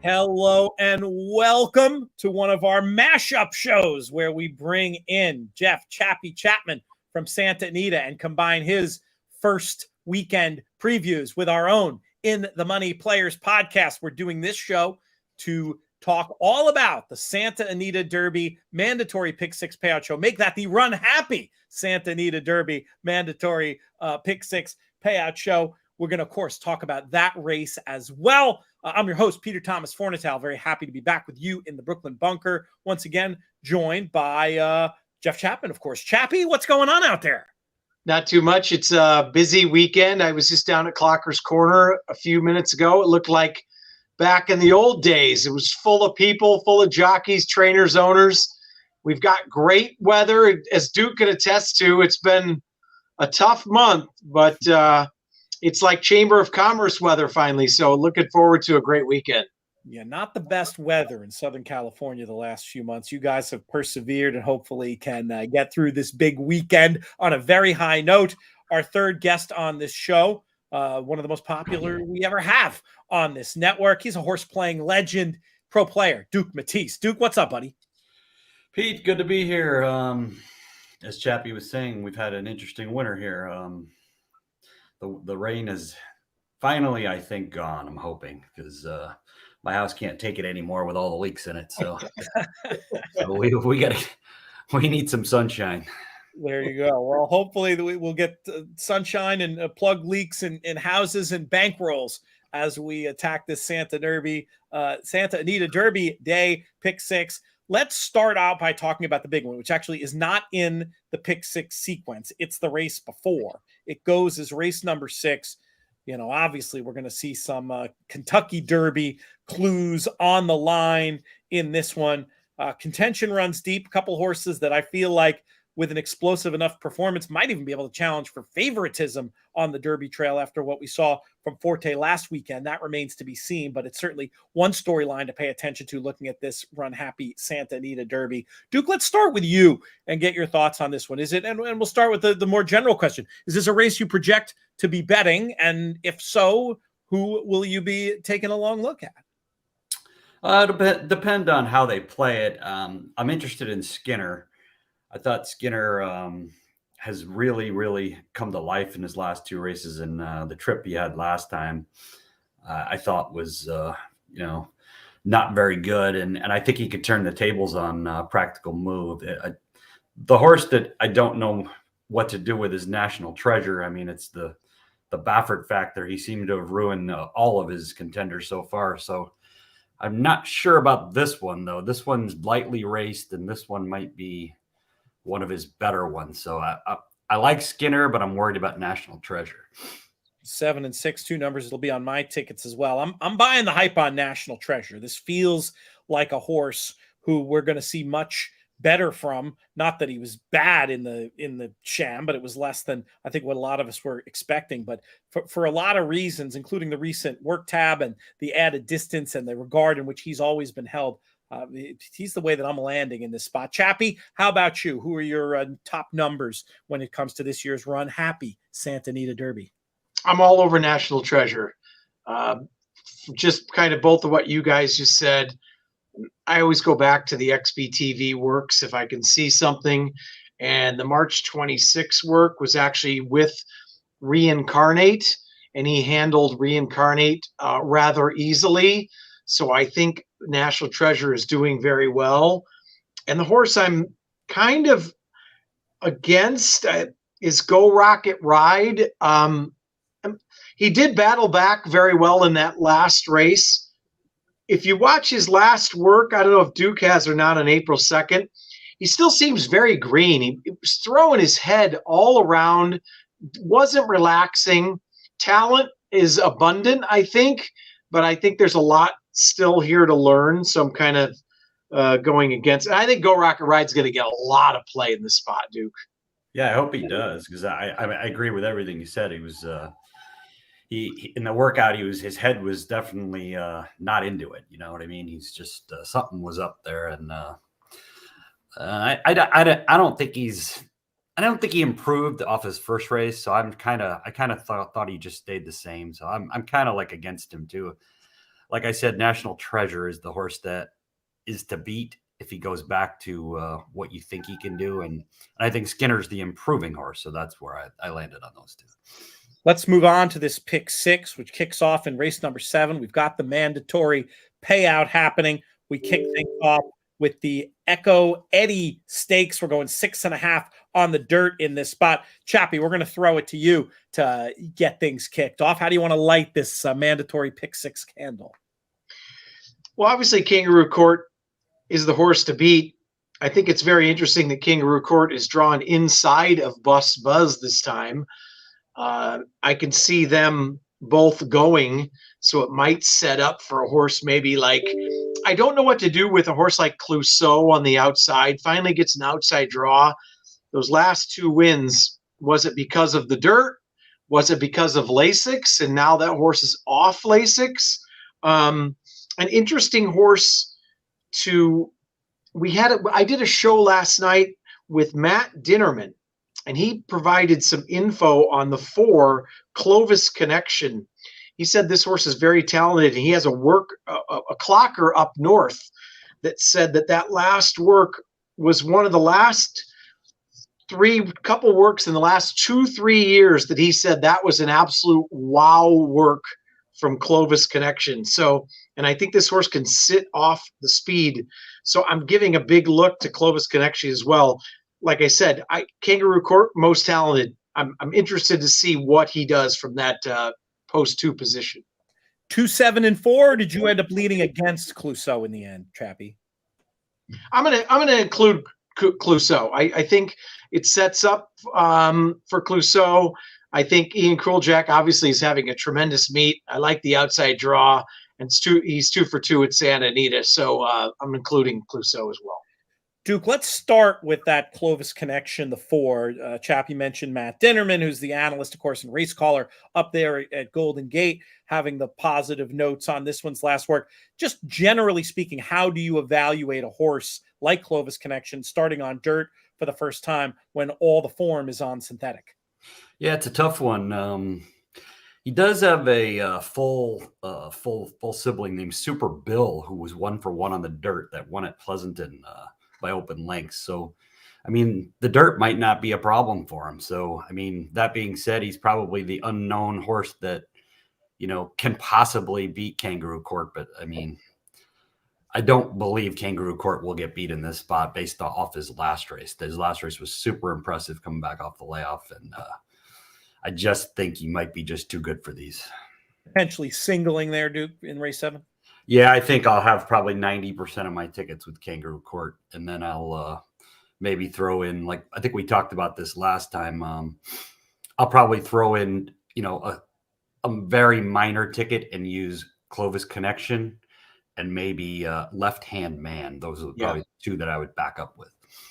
Hello and welcome to one of our mashup shows where we bring in Jeff Chappy Chapman from Santa Anita and combine his first weekend previews with our own In the Money Players podcast. We're doing this show to talk all about the Santa Anita Derby mandatory pick six payout show. Make that the RUNHAPPY Santa Anita Derby mandatory pick six payout show. We're going to, of course, talk about that race as well. I'm your host, Peter Thomas Fornatal. Very happy to be back with you in the Brooklyn bunker. Once again, joined by Jeff Chapman, of course. Chappy, what's going on out there? Not too much. It's a busy weekend. I was just down at Clocker's Corner a few minutes ago. It looked like back in the old days. It was full of people, full of jockeys, trainers, owners. We've got great weather. As Duke can attest to, it's been a tough month, but it's like Chamber of Commerce weather finally. So looking forward to a great weekend. Yeah, not the best weather in Southern California the last few months. You guys have persevered and hopefully can get through this big weekend on a very high note. Our third guest on this show, one of the most popular we ever have on this network. He's a horse playing legend, pro player, Duke Matties. Duke, what's up, buddy? Pete, good to be here. As Chappy was saying, we've had an interesting winter here. The rain is finally, I think, gone. I'm hoping because my house can't take it anymore with all the leaks in it. So, we need some sunshine. There you go. Well, hopefully we'll get sunshine and plug leaks in houses and bankrolls as we attack this Santa Anita Derby day pick six. Let's start out by talking about the big one, which actually is not in the pick six sequence. It's the race before. It goes as race number 6. You know, obviously we're going to see some Kentucky Derby clues on the line in this one. Contention runs deep. A couple horses that I feel like with an explosive enough performance might even be able to challenge for favoritism on the Derby trail after what we saw from Forte last weekend. That remains to be seen, but it's certainly one storyline to pay attention to looking at this RUNHAPPY Santa Anita Derby. Duke, let's start with you and get your thoughts on this one. Is it, and we'll start with the more general question. Is this a race you project to be betting? And if so, who will you be taking a long look at? Depend on how they play it. I'm interested in Skinner. I thought Skinner has really come to life in his last 2 races, and the trip he had last time I thought was not very good, and I think he could turn the tables on Practical Move. The horse that I don't know what to do with is National Treasure. I mean, it's the Baffert factor. He seemed to have ruined all of his contenders so far, so I'm not sure about this one, though. This one's lightly raced, and this one might be one of his better ones. So I like Skinner, but I'm worried about National Treasure. 7 and 6, 2 numbers. It'll be on my tickets as well. I'm buying the hype on National Treasure. This feels like a horse who we're going to see much better from. Not that he was bad in the sham, but it was less than I think what a lot of us were expecting. But for a lot of reasons, including the recent work tab and the added distance and the regard in which he's always been held, he's the way that I'm landing in this spot. Chappy, how about you? Who are your top numbers when it comes to this year's RUNHAPPY Santa Anita Derby? I'm all over National Treasure. Just kind of both of what you guys just said. I always go back to the XBTV works if I can see something. And the March 26 work was actually with Reincarnate, and he handled Reincarnate rather easily. So I think National Treasure is doing very well. And the horse I'm kind of against is Go Rocket Ride. He did battle back very well in that last race. If you watch his last work, I don't know if Duke has or not on April 2nd, he still seems very green. He was throwing his head all around, wasn't relaxing. Talent is abundant, I think, but I think there's a lot still here to learn. So I'm kind of going against it. I think Go Rocket Ride's going to get a lot of play in this spot, Duke. Yeah, I hope he does, because I agree with everything you said. He was he in the workout, his head was definitely not into it. You know what I mean? He's just something was up there, and I don't think he improved off his first race. So I kind of thought he just stayed the same. So I'm kind of like against him too. like I said, National Treasure is the horse that is to beat if he goes back to what you think he can do. And I think Skinner's the improving horse. So that's where I landed on those two. Let's move on to this pick 6, which kicks off in race number 7. We've got the mandatory payout happening. We kick things off with the Echo Eddie Stakes. We're going 6.5 on the dirt in this spot. Chappy, we're going to throw it to you to get things kicked off. How do you want to light this mandatory pick 6 candle? Well, obviously, Kangaroo Court is the horse to beat. I think it's very interesting that Kangaroo Court is drawn inside of Bus Buzz this time. I can see them both going, so it might set up for a horse maybe like, I don't know what to do with a horse like Clouseau on the outside. Finally gets an outside draw. Those last 2 wins, was it because of the dirt? Was it because of Lasix? And now that horse is off Lasix. An interesting horse to, I did a show last night with Matt Dinnerman, and he provided some info on the 4 Clovis Connection. He said this horse is very talented, and he has a clocker up north that said that last work was one of the last couple works in the last 2-3 years that he said that was an absolute wow work from Clovis Connection. So, and I think this horse can sit off the speed. So I'm giving a big look to Clovis Connection as well. Like I said, Kangaroo Court, most talented. I'm interested to see what he does from that post 2 position. 2, 7, and 4. Or did you end up leading against Clouseau in the end, Chappy? I'm gonna include Clouseau. I think it sets up for Clouseau. I think Ian Kruljack obviously is having a tremendous meet. I like the outside draw, and he's 2 for 2 at Santa Anita. So I'm including Clouseau as well. Duke, let's start with that Clovis Connection, the 4. Chappy mentioned Matt Dinnerman, who's the analyst, of course, and race caller up there at Golden Gate, having the positive notes on this one's last work. Just generally speaking, how do you evaluate a horse like Clovis Connection starting on dirt for the first time when all the form is on synthetic? Yeah, it's a tough one. He does have a full sibling named Super Bill, who was 1 for 1 on the dirt that won at Pleasanton by open lengths. So, I mean, the dirt might not be a problem for him. So, I mean, that being said, he's probably the unknown horse that, can possibly beat Kangaroo Court. But, I mean, I don't believe Kangaroo Court will get beat in this spot based off his last race. His last race was super impressive coming back off the layoff. And I just think he might be just too good for these. Potentially singling there, Duke, in race 7? Yeah, I think I'll have probably 90% of my tickets with Kangaroo Court, and then I'll maybe throw in, like I think we talked about this last time. I'll probably throw in, a very minor ticket and use Clovis Connection and maybe Left Hand Man. Those are probably the 2 that I would back up with.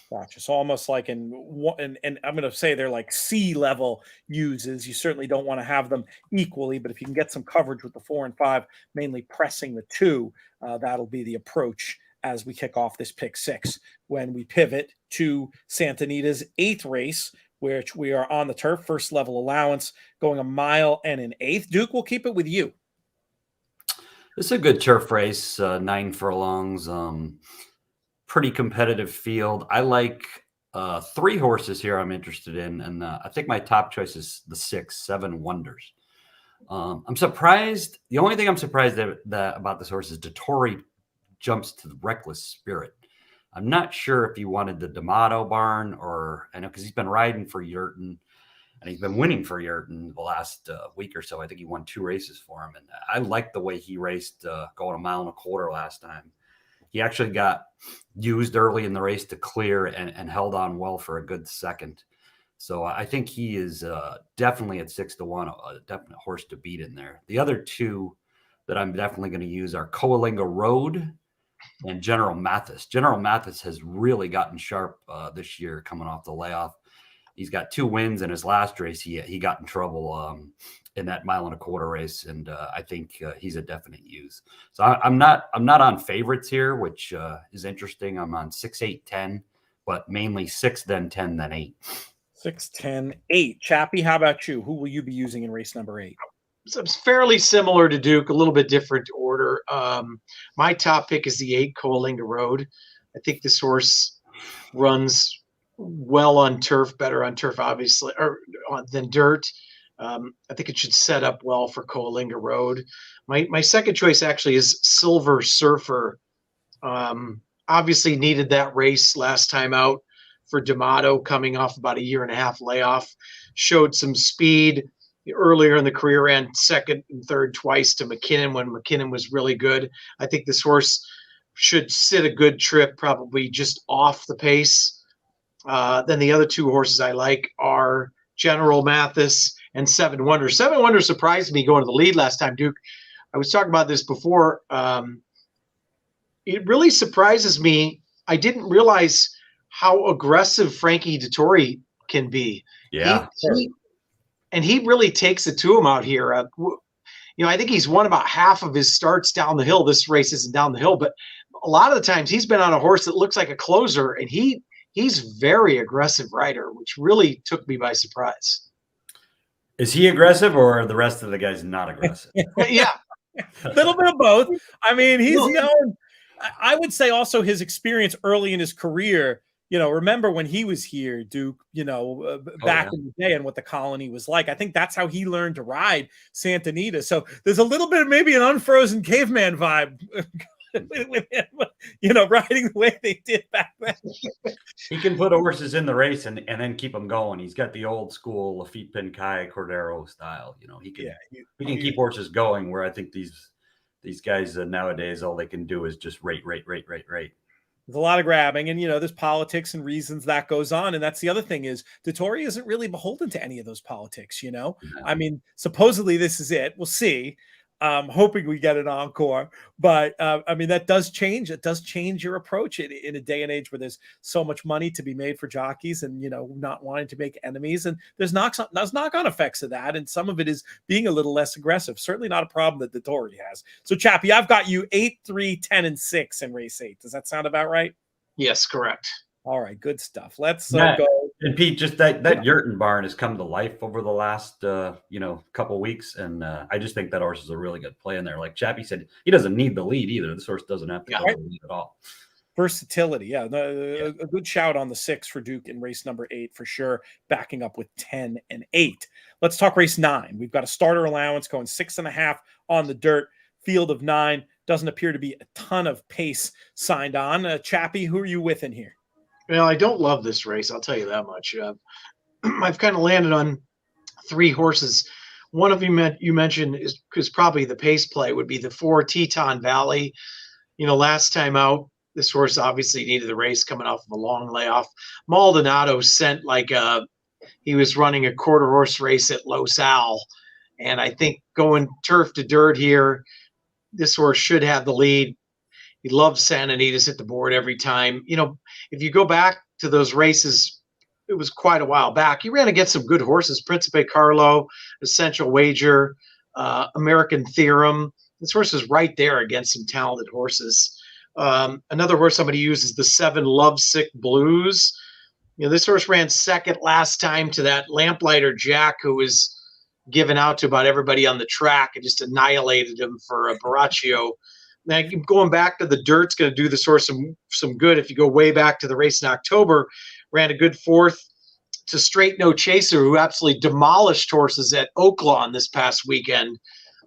Gotcha. So almost like and I'm going to say they're like C-level uses. You certainly don't want to have them equally, but if you can get some coverage with the 4 and 5, mainly pressing the 2, that'll be the approach as we kick off this pick 6. When we pivot to Santa Anita's 8th race, which we are on the turf, first level allowance, going 1 mile and an 1/8. Duke, we'll keep it with you. This is a good turf race, 9 furlongs. Pretty competitive field. I like 3 horses here I'm interested in, and I think my top choice is the 6, 7 Wonders. I'm surprised. The only thing I'm surprised about this horse is Dettori jumps to the Reckless Spirit. I'm not sure if he wanted the D'Amato barn, or I know because he's been riding for Yurton and he's been winning for Yurton the last week or so. I think he won 2 races for him, and I like the way he raced going 1.25 miles last time. He actually got used early in the race to clear and held on well for a good second. So I think he is definitely at 6-1, a definite horse to beat in there. The other 2 that I'm definitely going to use are Coalinga Road and General Mathis. General Mathis has really gotten sharp this year coming off the layoff. He's got 2 wins in his last race. He got in trouble in that 1.25 mile race, and I think he's a definite use. So I'm not on favorites here, which is interesting. I'm on 6, 8, 10, but mainly 6, then 10, then 8. 6, 10, 8. Chappy, how about you? Who will you be using in race number 8? So it's fairly similar to Duke, a little bit different order. My top pick is the 8 Coalinga Road. I think this horse runs well on turf, better on turf, obviously, than dirt. I think it should set up well for Coalinga Road. My second choice actually is Silver Surfer. Obviously needed that race last time out for D'Amato, coming off about a 1.5 year layoff. Showed some speed earlier in the career, ran second and third twice to McKinnon when McKinnon was really good. I think this horse should sit a good trip, probably just off the pace. Then the other 2 horses I like are General Mathis and 7 Wonder. 7 Wonder surprised me going to the lead last time, Duke. I was talking about this before. It really surprises me. I didn't realize how aggressive Frankie Dettori can be. Yeah. He really takes it to him out here. I think he's won about half of his starts down the hill. This race isn't down the hill, but a lot of the times he's been on a horse that looks like a closer, and he's very aggressive rider, which really took me by surprise. Is he aggressive, or are the rest of the guys not aggressive? Yeah. A little bit of both. I mean, he's known. I would say also his experience early in his career. Remember when he was here, Duke, back in the day and what the colony was like. I think that's how he learned to ride Santa Anita. So there's a little bit of maybe an unfrozen caveman vibe with him, riding the way they did back then. He can put horses in the race and then keep them going. He's got the old school Lafitte Pincaille Cordero style. He can keep horses going, where I think these guys nowadays, all they can do is just rate. There's a lot of grabbing, and there's politics and reasons that goes on. And that's the other thing is Dettori isn't really beholden to any of those politics. I mean, supposedly this is it. We'll see. Hoping we get an encore, but I mean, that does change. It does change your approach in a day and age where there's so much money to be made for jockeys, and not wanting to make enemies. And there's knock-on effects of that, and some of it is being a little less aggressive. Certainly not a problem that Dettori has. So, Chappy, I've got you 8, 3, 10, and 6 in race 8. Does that sound about right? Yes, correct. All right, good stuff. Let's go. And Pete, just that Yurton barn has come to life over the last couple weeks, and I just think that horse is a really good play in there. Like Chappy said, he doesn't need the lead either. This horse doesn't have to go the lead at all. Versatility, yeah. A good shout on the 6 for Duke in race number 8 for sure, backing up with 10 and 8. Let's talk race 9. We've got a starter allowance going 6.5 on the dirt. Field of 9. Doesn't appear to be a ton of pace signed on. Chappy, who are you with in here? Well, I don't love this race. I'll tell you that much. I've kind of landed on 3 horses. One of you mentioned is probably the pace play would be the 4 Teton Valley. Last time out, this horse obviously needed the race coming off of a long layoff. Maldonado sent he was running a quarter horse race at Los Al. And I think going turf to dirt here, this horse should have the lead. He loves Santa Anita's hit the board every time. If you go back to those races, it was quite a while back. He ran against some good horses, Principe Carlo, Essential Wager, American Theorem. This horse is right there against some talented horses. Another horse somebody uses the 7 Lovesick Blues. This horse ran second last time to that Lamplighter Jack, who was given out to about everybody on the track and just annihilated him for a Baraccio. Now, going back to the dirt's going to do this horse some good. If you go way back to the race in October, ran a good 4th to Straight No Chaser, who absolutely demolished horses at Oaklawn this past weekend.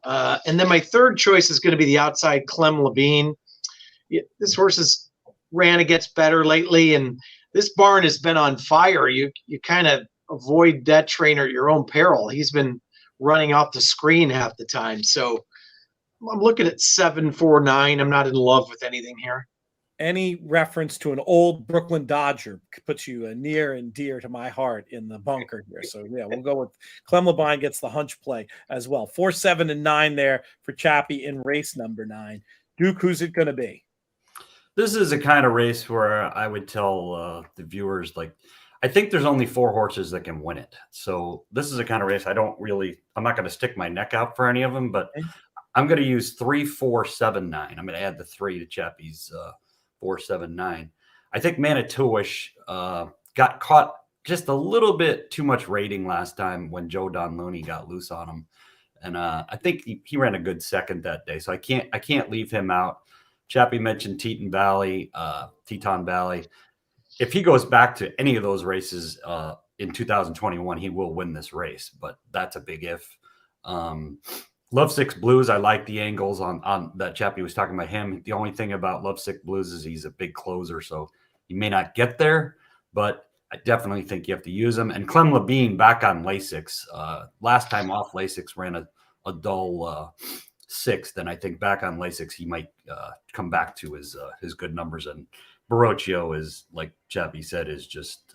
And then my third choice is going to be the outside Clem Levine. This horse has ran against better lately, and this barn has been on fire. You kind of avoid that trainer at your own peril. He's been running off the screen half the time. So I'm looking at 7, 4, 9. I'm not in love with anything here. Any reference to an old Brooklyn Dodger puts you near and dear to my heart in the bunker here. So yeah, we'll go with Clem Levine gets the hunch play as well. 4, 7, and 9 there for Chappy in race number 9. Duke, who's it going to be? This is a kind of race where I would tell the viewers, I think there's only 4 horses that can win it. So this is a kind of race I'm not going to stick my neck out for any of them, but I'm going to use 3, 4, 7, 9. I'm going to add the 3 to Chappy's 4, 7, 9. I think Manitouish got caught just a little bit too much rating last time when Joe Don Looney got loose on him. And I think he ran a good second that day, so I can't leave him out. Chappy mentioned Teton Valley. If he goes back to any of those races in 2021, he will win this race, but that's a big if. Lovesick Blues, I like the angles on that Chappy was talking about him. The only thing about Lovesick Blues is he's a big closer, so he may not get there, but I definitely think you have to use him. And Clem Labine back on Lasix. Last time off Lasix ran a dull sixth, and I think back on Lasix he might come back to his good numbers. And Barocchio is, like Chappy said, is just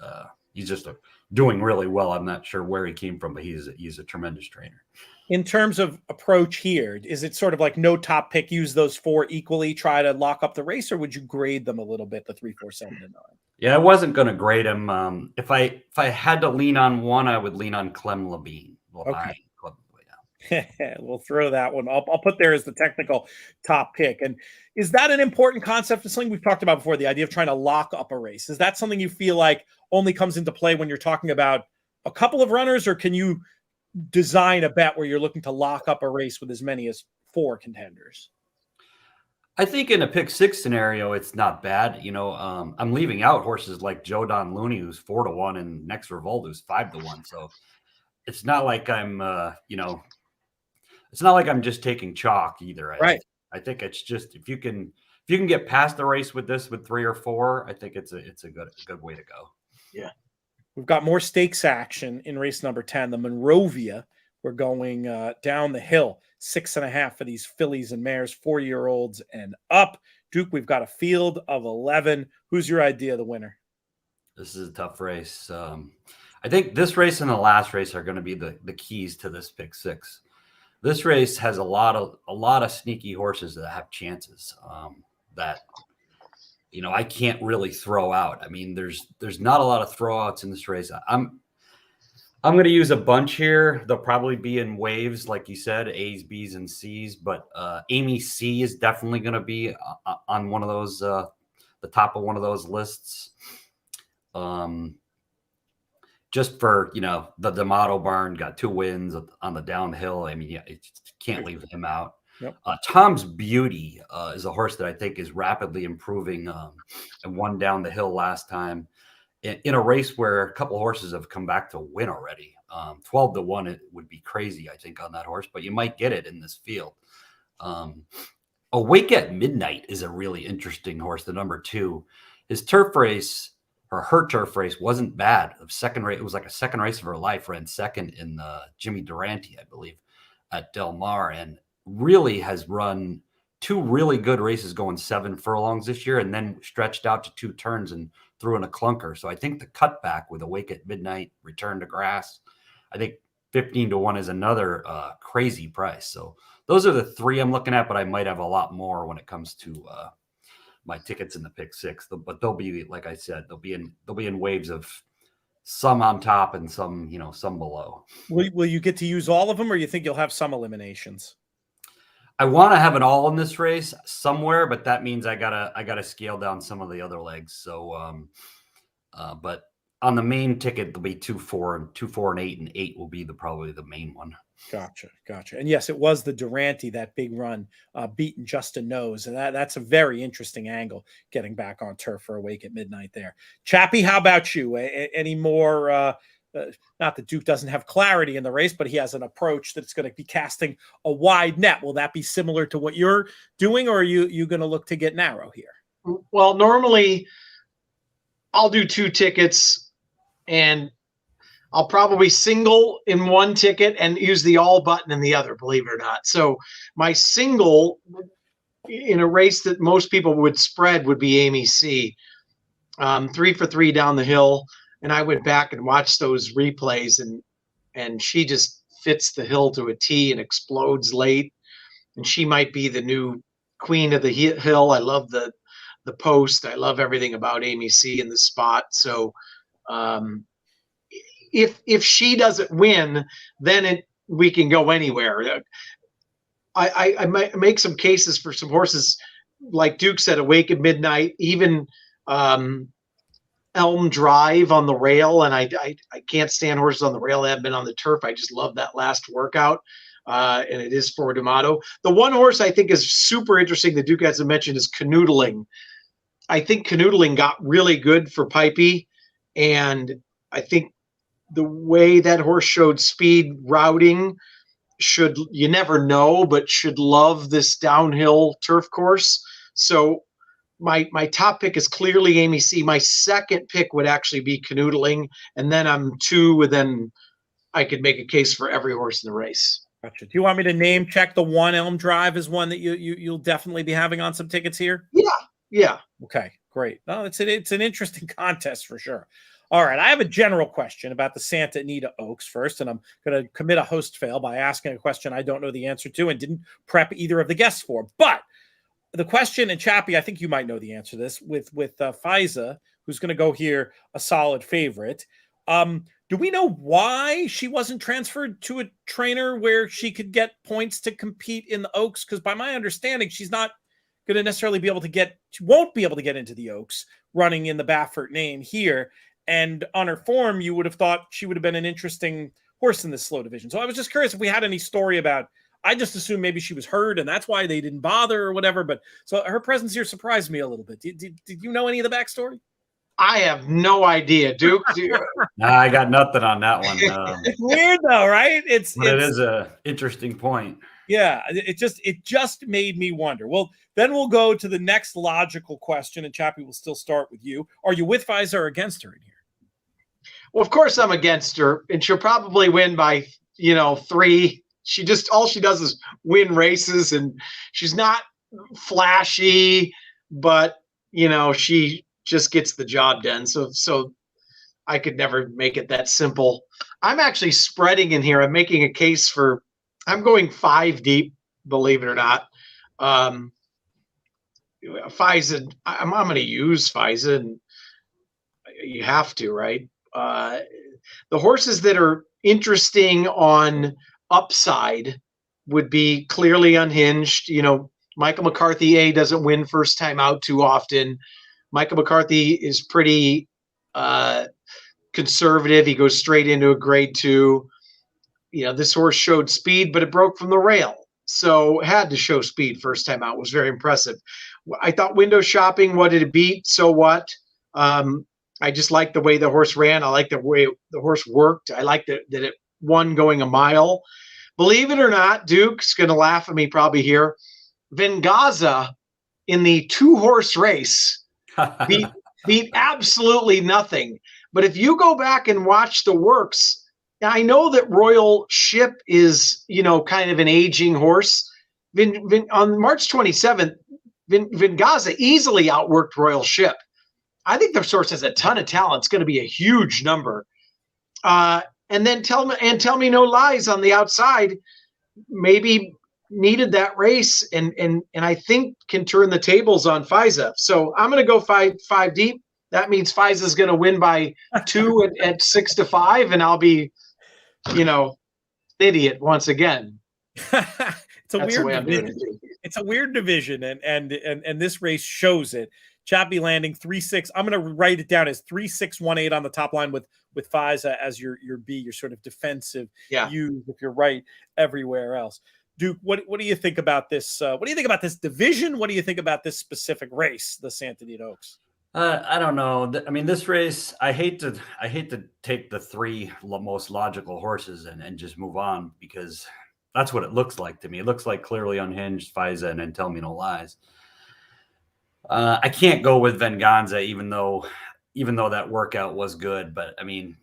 he's just doing really well. I'm not sure where he came from, but he's a tremendous trainer. In terms of approach here, is it sort of like no top pick, use those 4 equally, try to lock up the race, or would you grade them a little bit, the 3, 4, 7, and 9? Yeah, I wasn't going to grade him. If I had to lean on one, I would lean on Clem Labine. Okay. We'll throw that one. I'll put there as the technical top pick. And is that an important concept? It's something we've talked about before, the idea of trying to lock up a race. Is that something you feel like only comes into play when you're talking about a couple of runners, or can you design a bet where you're looking to lock up a race with as many as 4 contenders? I think in a pick 6 scenario, it's not bad. I'm leaving out horses like Joe Don Looney, who's 4-1, and Next Revolt, who's 5-1. So it's not like I'm, it's not like I'm just taking chalk either. Right. I think it's just if you can get past the race with this with 3 or 4, I think it's a good way to go. Yeah. We've got more stakes action in race number 10, the Monrovia. We're going down the hill, 6.5 for these fillies and mares, 4-year-olds and up. Duke, we've got a field of 11. Who's your idea of the winner? This is a tough race. I think this race and the last race are going to be the keys to this pick 6. This race has a lot of sneaky horses that have chances that I can't really throw out. I mean, there's not a lot of throwouts in this race. I'm going to use a bunch here. They'll probably be in waves, like you said, A's, B's, and C's. But Amy C is definitely going to be on one of those, the top of one of those lists. Just for, the D'Amato barn got 2 wins on the downhill. I mean, you can't leave him out. Yep. Tom's Beauty is a horse that I think is rapidly improving and won down the hill last time in a race where a couple of horses have come back to win already. 12-1, it would be crazy, I think, on that horse, but you might get it in this field. Awake at Midnight is a really interesting horse, the number 2. His turf race, or her turf race, wasn't bad. It was like a second race of her life, ran second in Jimmy Durante, I believe, at Del Mar, and really has run 2 really good races going 7 furlongs this year, and then stretched out to 2 turns and threw in a clunker. So I think the cutback with Awake at Midnight, return to grass, I think 15-1 is another crazy price. So those are the 3 I'm looking at, but I might have a lot more when it comes to my tickets in the pick 6. But they'll be, like I said, they'll be in waves of some on top and some below. Will you get to use all of them, or you think you'll have some eliminations? I want to have it all in this race somewhere, but that means I gotta scale down some of the other legs. So, but on the main ticket, there'll be 2, 4, and 8, and 8 will be probably the main one. Gotcha. And yes, it was the Durante, that big run, beaten Justin Nose, and that's a very interesting angle, getting back on turf for Awake at Midnight there. Chappy, how about you? Any more? Not that Duke doesn't have clarity in the race, but he has an approach that's going to be casting a wide net. Will that be similar to what you're doing, or are you going to look to get narrow here? Well, normally I'll do 2 tickets, and I'll probably single in one ticket and use the all button in the other, believe it or not. So my single in a race that most people would spread would be Amy C. 3 for 3 down the hill. And I went back and watched those replays, and she just fits the hill to a T and explodes late. And she might be the new queen of the hill. I love the post. I love everything about Amy C in the spot. So if she doesn't win, then we can go anywhere. I might make some cases for some horses, like Duke said, Awake at Midnight, even Elm Drive on the rail, and I can't stand horses on the rail that have been on the turf. I just love that last workout. and it is for D'Amato. The one horse I think is super interesting that Duke hasn't mentioned is Canoodling. I think Canoodling got really good for Pipey, and I think the way that horse showed speed routing should, you never know, but should love this downhill turf course. So my top pick is clearly Amy C. My second pick would actually be Canoodling, and then I'm 2, and then I could make a case for every horse in the race. Gotcha. Do you want me to name check the one Elm Drive as one that you'll definitely be having on some tickets here? Yeah. Okay, great. No, it's an interesting contest for sure. All right, I have a general question about the Santa Anita Oaks first, and I'm going to commit a host fail by asking a question I don't know the answer to and didn't prep either of the guests for. But the question, and Chappy, I think you might know the answer to this, with Faiza, who's going to go here, a solid favorite. Do we know why she wasn't transferred to a trainer where she could get points to compete in the Oaks? Because by my understanding, she's not going to necessarily be able to get, she won't be able to get into the Oaks running in the Baffert name here. And on her form, you would have thought she would have been an interesting horse in this slow division. So I was just curious if we had any story about, I just assumed maybe she was hurt and that's why they didn't bother or whatever. But so her presence here surprised me a little bit. Did you know any of the backstory? I have no idea, Duke. Nah, I got nothing on that one. It's weird though, right? It is an interesting point. Yeah, it just made me wonder. Well, then we'll go to the next logical question, and Chappy will still start with you. Are you with Faiza or against her in here? Well, of course I'm against her, and she'll probably win by 3. She just, all she does is win races, and she's not flashy, but she just gets the job done. So I could never make it that simple. I'm actually spreading in here. I'm making a case for, I'm going 5 deep, believe it or not. Faiza, I'm going to use Faiza, and you have to, right? The horses that are interesting on upside would be clearly Unhinged. Michael McCarthy doesn't win first time out too often. Michael McCarthy is pretty conservative. He goes straight into a grade 2. This horse showed speed, but it broke from the rail. So had to show speed first time out. Was very impressive. I thought Window Shopping, what did it beat? So what? I just like the way the horse ran. I like the way the horse worked. I like that it won going a mile. Believe it or not, Duke's going to laugh at me probably here. Vengaza in the 2-horse race beat absolutely nothing. But if you go back and watch the works, now I know that Royal Ship is, kind of an aging horse. On March 27th, Vengaza easily outworked Royal Ship. I think the source has a ton of talent. It's going to be a huge number. And then Tell Me No Lies on the outside maybe needed that race and I think can turn the tables on Faiza. So I'm going to go 5 deep. That means Faiza's going to win by 2 at 6-5, and I'll be, idiot once again. It's a weird division. It's a weird division, and this race shows it. Chappy landing 3-6. I'm going to write it down as 3-6-1-8 on the top line with Faiza as your B, your sort of defensive use if you're right everywhere else. Duke, what do you think about this? What do you think about this division? What do you think about this specific race, the Santa Anita Oaks? I don't know. I mean, this race, I hate to take the 3 most logical horses and just move on, because that's what it looks like to me. It looks like clearly Unhinged, Faiza, and then Tell Me No Lies. I can't go with Venganza, even though that workout was good. But I mean,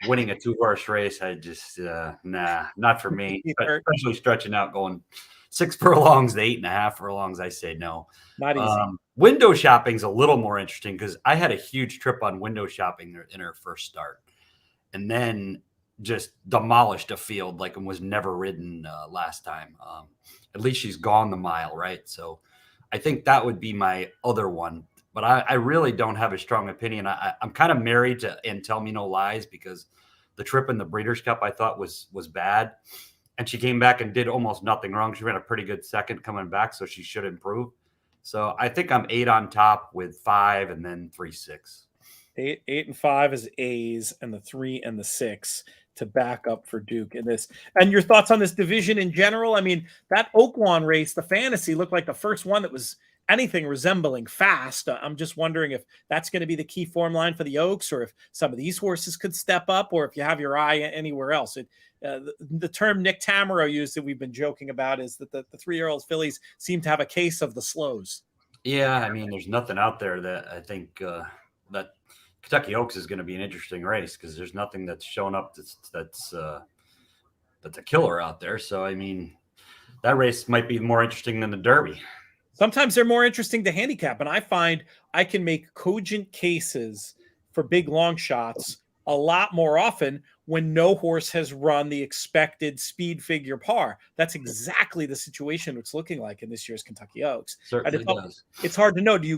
winning a 2-horse race, I just not for me. But especially stretching out, going 6 furlongs to 8.5 furlongs, I say no. Not easy. Window Shopping's a little more interesting because I had a huge trip on Window Shopping in her first start, and then just demolished a field like it was never ridden last time. At least she's gone the mile, right? So I think that would be my other one. But I really don't have a strong opinion. I'm kind of married to And Tell Me No Lies, because the trip in the Breeders' Cup I thought was bad. And she came back and did almost nothing wrong. She ran a pretty good second coming back, so she should improve. So I think I'm 8 on top with 5 and then 3-6. 8 and 5 is A's, and the 3 and the 6 to back up for Duke in this. And your thoughts on this division in general? I mean, that Oaklawn race, the fantasy, looked like the first one that was anything resembling fast. I'm just wondering if that's going to be the key form line for the Oaks, or if some of these horses could step up, or if you have your eye anywhere else. The term Nick Tamaro used that we've been joking about is that the 3-year-old fillies seem to have a case of the slows. Yeah, I mean, there's nothing out there that I think that Kentucky Oaks is going to be an interesting race, because there's nothing that's shown up that's a killer out there. So, I mean, that race might be more interesting than the Derby. Sometimes they're more interesting to handicap, and I find I can make cogent cases for big long shots a lot more often when no horse has run the expected speed figure par. That's exactly the situation it's looking like in this year's Kentucky Oaks. Certainly does. It's hard to know. Do you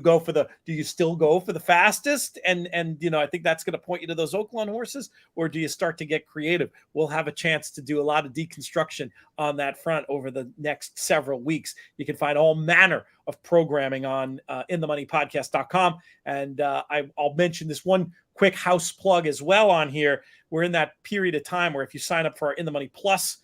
still go for the fastest? And I think that's going to point you to those Oaklawn horses, or do you start to get creative? We'll have a chance to do a lot of deconstruction on that front over the next several weeks. You can find all manner of programming on inthemoneypodcast.com. And I'll mention this one quick house plug as well on here. We're in that period of time where if you sign up for our In the Money Plus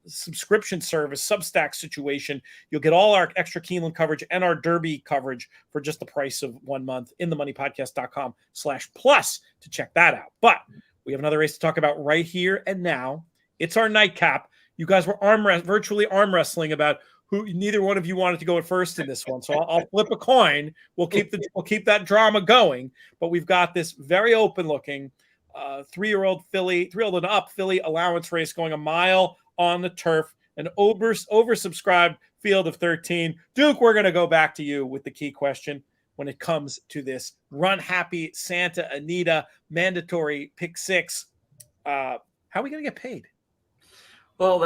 subscription service, Substack situation, you'll get all our extra Keeneland coverage and our Derby coverage for just the price of 1 month. inthemoneypodcast.com/plus to check that out. But we have another race to talk about right here and now. It's our nightcap. You guys were virtually arm wrestling about who. Neither one of you wanted to go at first in this one, so I'll flip a coin. We'll keep that drama going. But we've got this very open-looking 3-year-old filly, 3-year-old and up filly allowance race going a mile on the turf, an oversubscribed field of 13. Duke, we're going to go back to you with the key question when it comes to this Run Happy Santa Anita mandatory pick 6. How are we going to get paid? Well,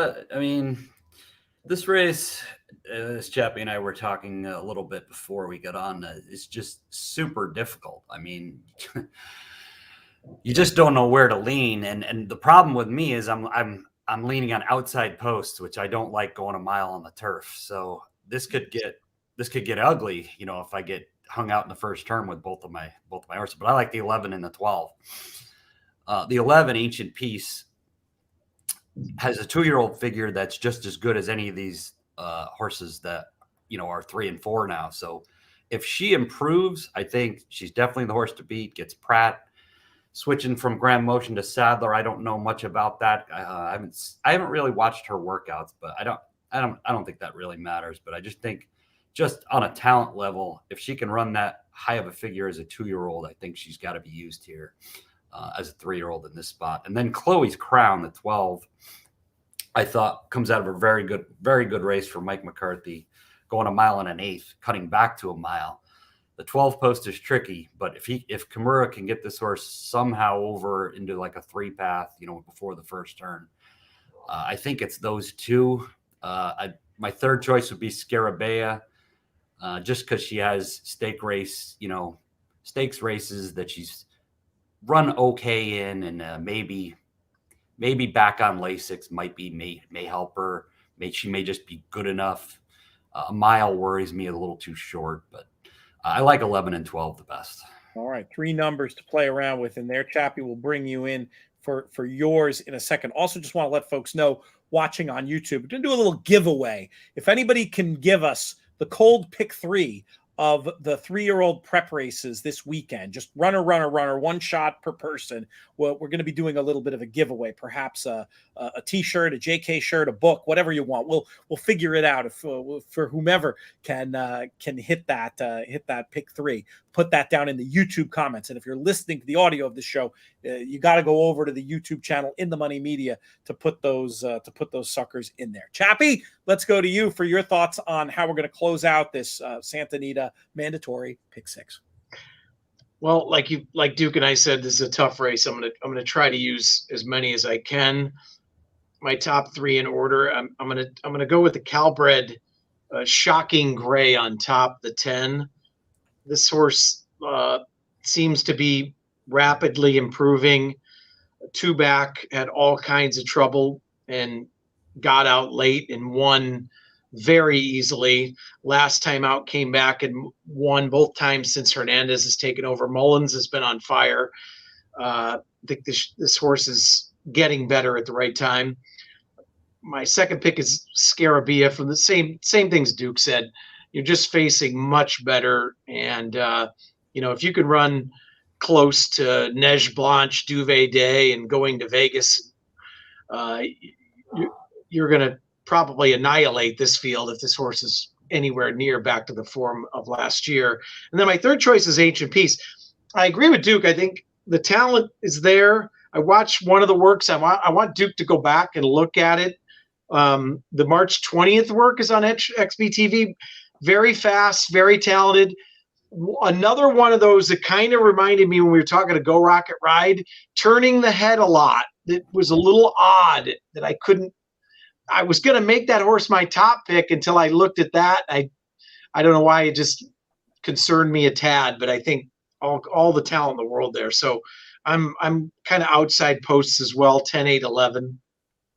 this race, as Chappy and I were talking a little bit before we got on, is just super difficult. I mean, you just don't know where to lean, and the problem with me is I'm leaning on outside posts, which I don't like going a mile on the turf. So this could get ugly, if I get hung out in the first turn with both of my horses. But I like the 11 and the 12. The 11, Ancient Peace, has a 2-year-old figure that's just as good as any of these horses that are 3 and 4 now. So if she improves, I think she's definitely the horse to beat. Gets Pratt. Switching from Grand Motion to Sadler, I don't know much about that. I haven't really watched her workouts, but I don't think that really matters. But I just think, just on a talent level, if she can run that high of a figure as a 2-year-old, I think she's got to be used here as a 3-year-old in this spot. And then Chloe's Crown, the 12, I thought comes out of a very good race for Mike McCarthy, going a mile and an eighth, cutting back to a mile. The 12 post is tricky, but if Kimura can get this horse somehow over into like a 3-path, before the first turn, I think it's those two. My third choice would be Scarabea, just because she has stakes races that she's run okay in, and maybe back on Lasix may help her. She may just be good enough. A mile worries me a little too short, but I like 11 and 12 the best. All right, 3 numbers to play around with in there. Chappy will bring you in for yours in a second. Also, just want to let folks know watching on YouTube, we're going to do a little giveaway. If anybody can give us the cold pick 3 of the 3-year-old prep races this weekend, just runner, 1 shot per person. Well, we're going to be doing a little bit of a giveaway, perhaps a t-shirt, a JK shirt, a book, whatever you want. We'll figure it out for whomever can hit that pick 3. Put that down in the YouTube comments. And if you're listening to the audio of the show, you got to go over to the YouTube channel In the Money Media to put those suckers in there. Chappy, let's go to you for your thoughts on how we're going to close out this Santa Anita mandatory pick 6. Well, like Duke and I said, this is a tough race. I'm gonna try to use as many as I can. My top 3 in order. I'm gonna go with the Calbred Shocking Gray on top, the 10. This horse seems to be rapidly improving. 2 back, had all kinds of trouble and got out late and won very easily. Last time out, came back and won both times since Hernandez has taken over. Mullins has been on fire. I think this horse is getting better at the right time. My second pick is Scarabia from the same things Duke said. You're just facing much better, and if you can run close to Neige Blanche, Duvet Day, and going to Vegas, you're going to probably annihilate this field if this horse is anywhere near back to the form of last year. And then my third choice is Ancient Peace. I agree with Duke. I think the talent is there. I watched one of the works. I want Duke to go back and look at it. The March 20th work is on XBTV. Very fast, very talented. Another one of those that kind of reminded me when we were talking to Go Rocket Ride, turning the head a lot. It was a little odd that I was going to make that horse my top pick until I looked at that. I don't know why, it just concerned me a tad, but I think all the talent in the world there. So I'm kind of outside posts as well, 10, 8, 11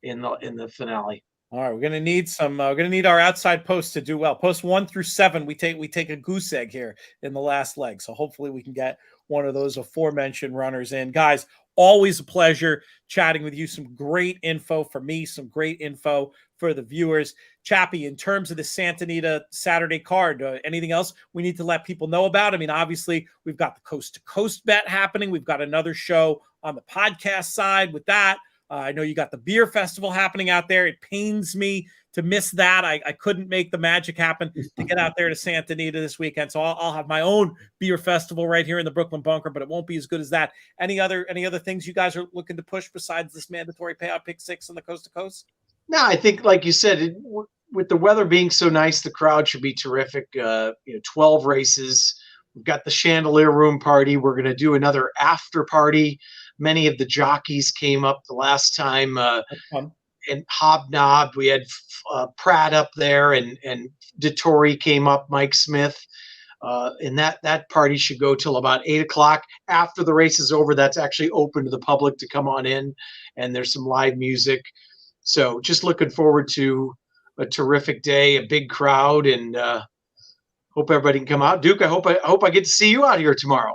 in the finale. All right, we're gonna need our outside posts to do well. Post 1 through 7, we take a goose egg here in the last leg. So hopefully we can get one of those aforementioned runners in. Guys, always a pleasure chatting with you. Some great info for me, some great info for the viewers. Chappy, in terms of the Santa Anita Saturday card, anything else we need to let people know about? I mean, obviously, we've got the Coast to Coast bet happening. We've got another show on the podcast side with that. I know you got the beer festival happening out there. It pains me to miss that. I couldn't make the magic happen to get out there to Santa Anita this weekend. So I'll have my own beer festival right here in the Brooklyn Bunker, but it won't be as good as that. Any other things you guys are looking to push besides this mandatory payout pick 6 on the Coast to Coast? No, I think, like you said, with the weather being so nice, the crowd should be terrific. 12 races. We've got the Chandelier Room party. We're going to do another after party. Many of the jockeys came up the last time and hobnobbed. We had Pratt up there, and DeTore came up, Mike Smith. And that party should go till about 8 o'clock. After the race is over, that's actually open to the public to come on in, and there's some live music. So just looking forward to a terrific day, a big crowd, and hope everybody can come out. Duke, I hope I get to see you out here tomorrow.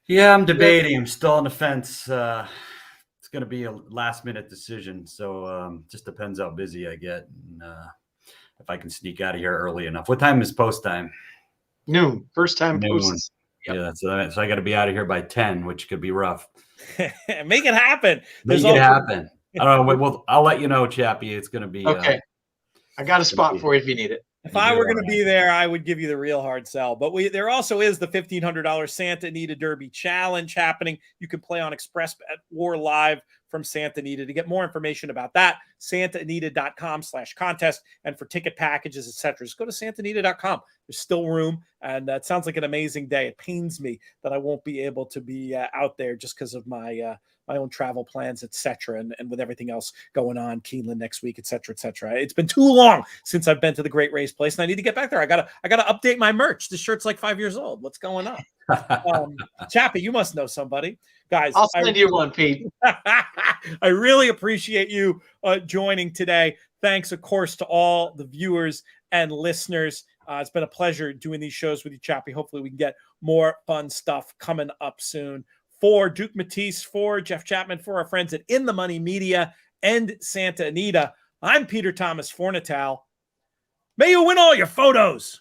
Yeah, I'm debating. I'm still on the fence. It's going to be a last-minute decision, so just depends how busy I get and if I can sneak out of here early enough. What time is post time? Noon. First time Noon. post. Yep. Yeah, so I got to be out of here by 10, which could be rough. Make it happen. Make it happen. I don't know. Well, I'll let you know, Chappy. It's going to be okay. I got a spot for you if you need it. If I were going to be there, I would give you the real hard sell. But there also is the $1,500 Santa Anita Derby Challenge happening. You can play on Express Bet or live from Santa Anita. To get more information about that, santaanita.com/contest. And for ticket packages, etc., just go to santaanita.com. There's still room, and it sounds like an amazing day. It pains me that I won't be able to be out there just because of my own travel plans, etc., and with everything else going on, Keeneland next week, etc., etc. It's been too long since I've been to the Great Race Place, and I need to get back there. I gotta update my merch. This shirt's like 5 years old. What's going on? Chappy, you must know somebody. Guys, I'll send you one, Pete. I really appreciate you joining today. Thanks, of course, to all the viewers and listeners. It's been a pleasure doing these shows with you, Chappy. Hopefully we can get more fun stuff coming up soon. For Duke Matties, for Jeff Chapman, for our friends at In the Money Media and Santa Anita, I'm Peter Thomas Fornatal. May you win all your photos.